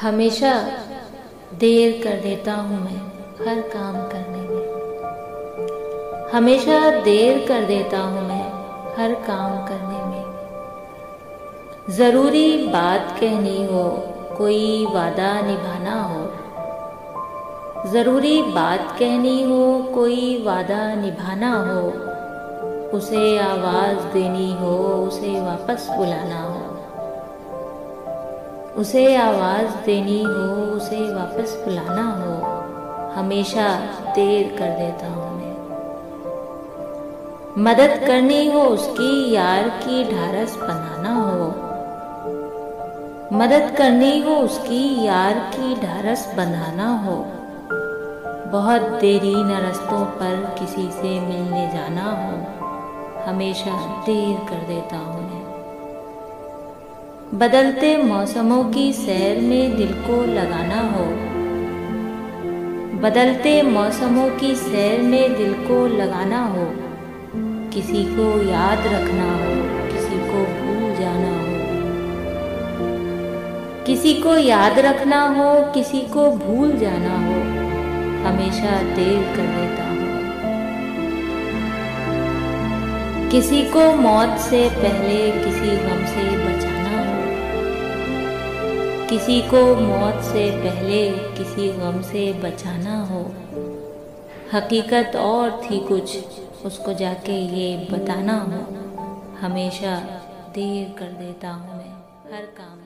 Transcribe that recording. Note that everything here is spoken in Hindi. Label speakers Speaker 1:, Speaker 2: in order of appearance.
Speaker 1: हमेशा देर कर देता हूँ मैं हर काम करने में। हमेशा देर कर देता हूँ मैं हर काम करने में। ज़रूरी बात कहनी हो, कोई वादा निभाना हो। ज़रूरी बात कहनी हो, कोई वादा निभाना हो। उसे आवाज़ देनी हो, उसे वापस बुलाना हो। उसे आवाज़ देनी हो, उसे वापस बुलाना हो। हमेशा देर कर देता हूँ मैं। मदद करनी हो उसकी, यार की ढारस बनाना हो। मदद करनी हो उसकी, यार की ढारस बंधाना हो। बहुत देरी न रस्तों पर किसी से मिलने जाना हो। हमेशा देर कर देता हूँ मैं। बदलते मौसमों की सैर में दिल को लगाना हो। बदलते मौसमों की सैर में दिल को लगाना हो। किसी को याद रखना हो, किसी को भूल जाना हो। किसी को याद रखना हो, किसी को भूल जाना हो। हमेशा देर कर देता हूँ। किसी को मौत से पहले किसी गम से बचाना हो। किसी को मौत से पहले किसी गम से बचाना हो। हकीकत और थी कुछ, उसको जाके ये बताना हो। हमेशा देर कर देता हूँ मैं हर काम